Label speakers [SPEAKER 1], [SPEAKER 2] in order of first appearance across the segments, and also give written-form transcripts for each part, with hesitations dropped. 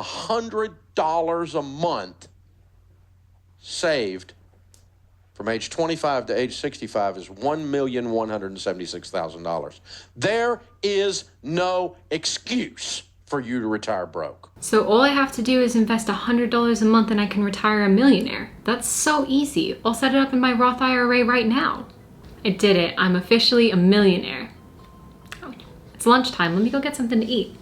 [SPEAKER 1] $100 a month saved from age 25 to age 65 is $1,176,000. There is no excuse for you to retire broke.
[SPEAKER 2] So all I have to do is invest $100 a month and I can retire a millionaire. That's so easy. I'll set it up in my Roth IRA right now. I did it. I'm officially a millionaire. Oh, it's lunchtime. Let me go get something to eat.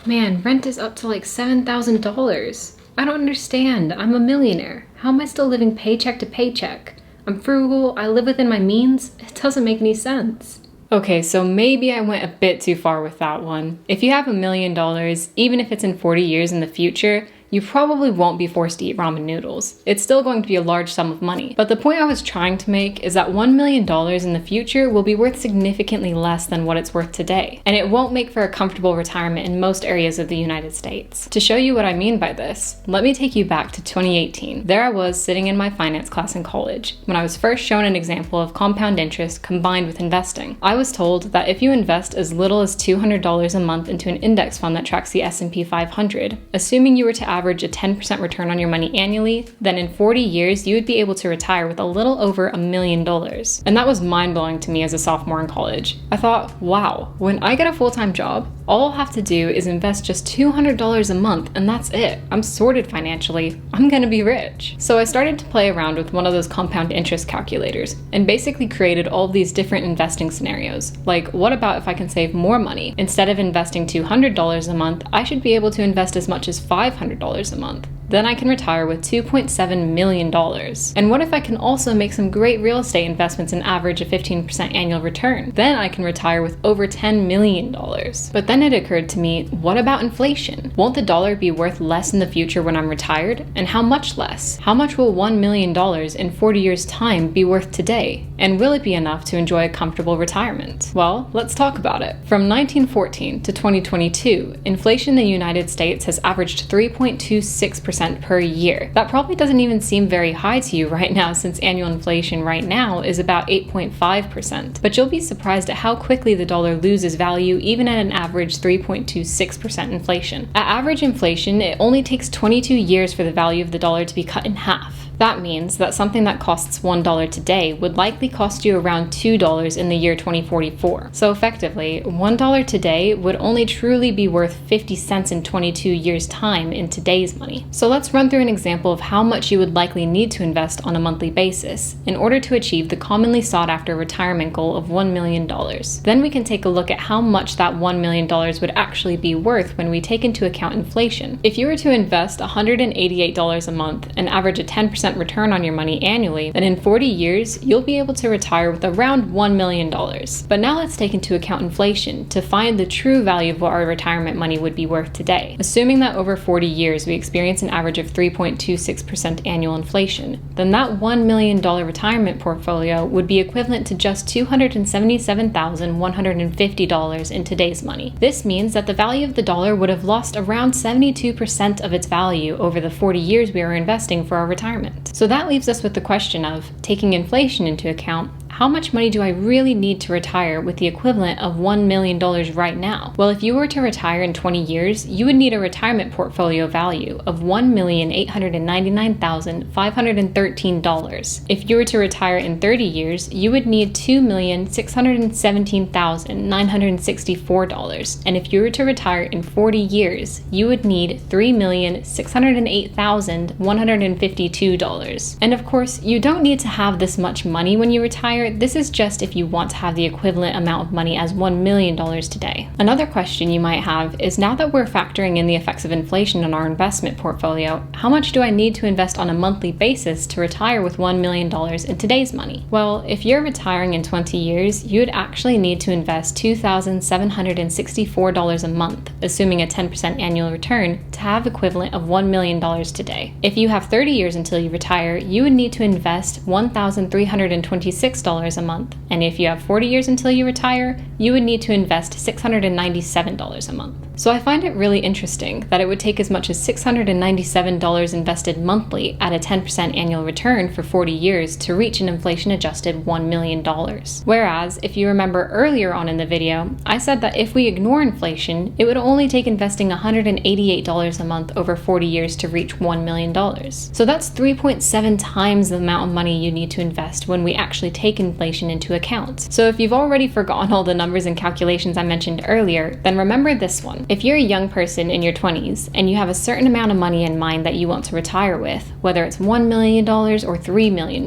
[SPEAKER 2] Man, rent is up to like $7,000. I don't understand. I'm a millionaire. How am I still living paycheck to paycheck? I'm frugal, I live within my means. It doesn't make any sense. Okay, so maybe I went a bit too far with that one. If you have $1 million, even if it's in 40 years in the future, you probably won't be forced to eat ramen noodles. It's still going to be a large sum of money. But the point I was trying to make is that $1 million in the future will be worth significantly less than what it's worth today. And it won't make for a comfortable retirement in most areas of the United States. To show you what I mean by this, let me take you back to 2018. There I was sitting in my finance class in college when I was first shown an example of compound interest combined with investing. I was told that if you invest as little as $200 a month into an index fund that tracks the S&P 500, assuming you were to average a 10% return on your money annually, then in 40 years you would be able to retire with a little over $1 million. And that was mind-blowing to me as a sophomore in college. I thought, wow, when I get a full-time job, all I'll have to do is invest just $200 a month and that's it. I'm sorted financially. I'm gonna be rich. So I started to play around with one of those compound interest calculators and basically created all of these different investing scenarios. Like, what about if I can save more money? Instead of investing $200 a month, I should be able to invest as much as $500 a month. Then I can retire with $2.7 million. And what if I can also make some great real estate investments and average a 15% annual return? Then I can retire with over $10 million. But then it occurred to me, what about inflation? Won't the dollar be worth less in the future when I'm retired? And how much less? How much will $1 million in 40 years' time be worth today? And will it be enough to enjoy a comfortable retirement? Well, let's talk about it. From 1914 to 2022, inflation in the United States has averaged 3.26% per year. That probably doesn't even seem very high to you right now, since annual inflation right now is about 8.5%. But you'll be surprised at how quickly the dollar loses value even at an average 3.26% inflation. At average inflation, it only takes 22 years for the value of the dollar to be cut in half. That means that something that costs $1 today would likely cost you around $2 in the year 2044. So effectively, $1 today would only truly be worth 50 cents in 22 years' time in today's money. So let's run through an example of how much you would likely need to invest on a monthly basis in order to achieve the commonly sought after retirement goal of $1 million. Then we can take a look at how much that $1 million would actually be worth when we take into account inflation. If you were to invest $188 a month and average a 10% return on your money annually, then in 40 years, you'll be able to retire with around $1 million. But now let's take into account inflation to find the true value of what our retirement money would be worth today. Assuming that over 40 years we experience an average of 3.26% annual inflation, then that $1 million retirement portfolio would be equivalent to just $277,150 in today's money. This means that the value of the dollar would have lost around 72% of its value over the 40 years we are investing for our retirement. So that leaves us with the question of, taking inflation into account, how much money do I really need to retire with the equivalent of $1 million right now? Well, if you were to retire in 20 years, you would need a retirement portfolio value of $1,899,513. If you were to retire in 30 years, you would need $2,617,964. And if you were to retire in 40 years, you would need $3,608,152. And of course, you don't need to have this much money when you retire. This is just if you want to have the equivalent amount of money as $1 million today. Another question you might have is, now that we're factoring in the effects of inflation on our investment portfolio, how much do I need to invest on a monthly basis to retire with $1 million in today's money? Well, if you're retiring in 20 years, you would actually need to invest $2,764 a month, assuming a 10% annual return, to have equivalent of $1 million today. If you have 30 years until you retire, you would need to invest $1,326 $600 a month, and if you have 40 years until you retire, you would need to invest $697 a month. So I find it really interesting that it would take as much as $697 invested monthly at a 10% annual return for 40 years to reach an inflation-adjusted $1 million. Whereas, if you remember earlier on in the video, I said that if we ignore inflation, it would only take investing $188 a month over 40 years to reach $1 million. So that's 3.7 times the amount of money you need to invest when we actually take inflation into account. So if you've already forgotten all the numbers and calculations I mentioned earlier, then remember this one. If you're a young person in your 20s and you have a certain amount of money in mind that you want to retire with, whether it's $1 million or $3 million,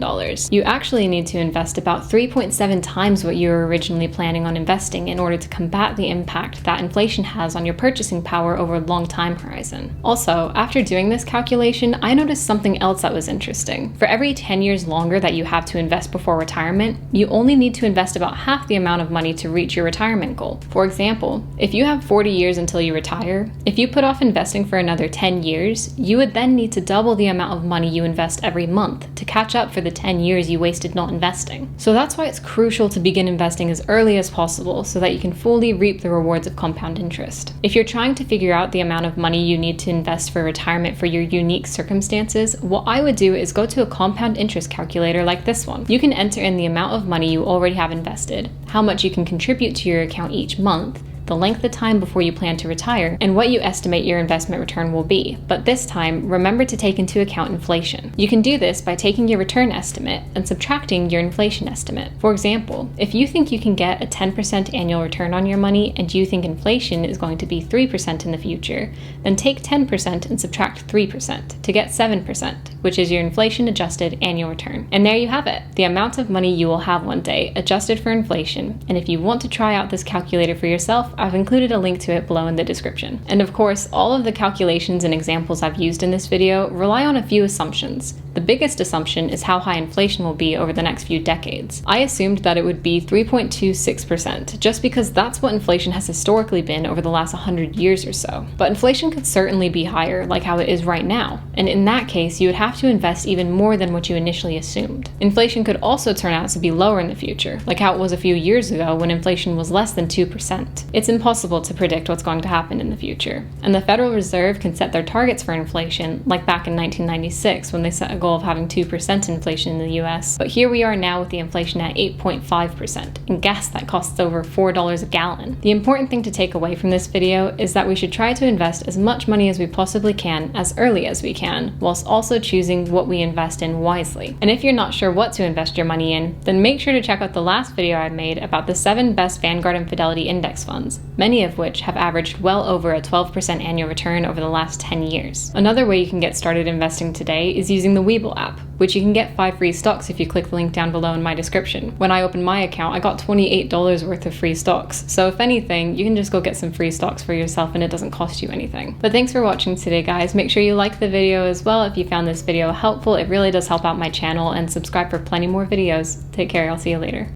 [SPEAKER 2] you actually need to invest about 3.7 times what you were originally planning on investing in order to combat the impact that inflation has on your purchasing power over a long time horizon. Also, after doing this calculation, I noticed something else that was interesting. For every 10 years longer that you have to invest before retirement, you only need to invest about half the amount of money to reach your retirement goal. For example, if you have 40 years until you retire, if you put off investing for another 10 years, you would then need to double the amount of money you invest every month to catch up for the 10 years you wasted not investing. So that's why it's crucial to begin investing as early as possible so that you can fully reap the rewards of compound interest. If you're trying to figure out the amount of money you need to invest for retirement for your unique circumstances, what I would do is go to a compound interest calculator like this one. You can enter in the amount of money you already have invested, how much you can contribute to your account each month, the length of time before you plan to retire, and what you estimate your investment return will be. But this time, remember to take into account inflation. You can do this by taking your return estimate and subtracting your inflation estimate. For example, if you think you can get a 10% annual return on your money and you think inflation is going to be 3% in the future, then take 10% and subtract 3% to get 7%, which is your inflation-adjusted annual return. And there you have it, the amount of money you will have one day, adjusted for inflation. And if you want to try out this calculator for yourself, I've included a link to it below in the description. And of course, all of the calculations and examples I've used in this video rely on a few assumptions. The biggest assumption is how high inflation will be over the next few decades. I assumed that it would be 3.26%, just because that's what inflation has historically been over the last 100 years or so. But inflation could certainly be higher, like how it is right now. And in that case, you would have to invest even more than what you initially assumed. Inflation could also turn out to be lower in the future, like how it was a few years ago when inflation was less than 2%. It's impossible to predict what's going to happen in the future. And the Federal Reserve can set their targets for inflation, like back in 1996 when they set a goal of having 2% inflation in the US. But here we are now with the inflation at 8.5%, and gas that costs over $4 a gallon. The important thing to take away from this video is that we should try to invest as much money as we possibly can as early as we can, whilst also choosing what we invest in wisely. And if you're not sure what to invest your money in, then make sure to check out the last video I made about the 7 best Vanguard and Fidelity index funds, many of which have averaged well over a 12% annual return over the last 10 years. Another way you can get started investing today is using the Webull app, which you can get 5 free stocks if you click the link down below in my description. When I opened my account, I got $28 worth of free stocks. So if anything, you can just go get some free stocks for yourself and it doesn't cost you anything. But thanks for watching today, guys. Make sure you like the video as well if you found this video helpful. It really does help out my channel, and subscribe for plenty more videos. Take care. I'll see you later.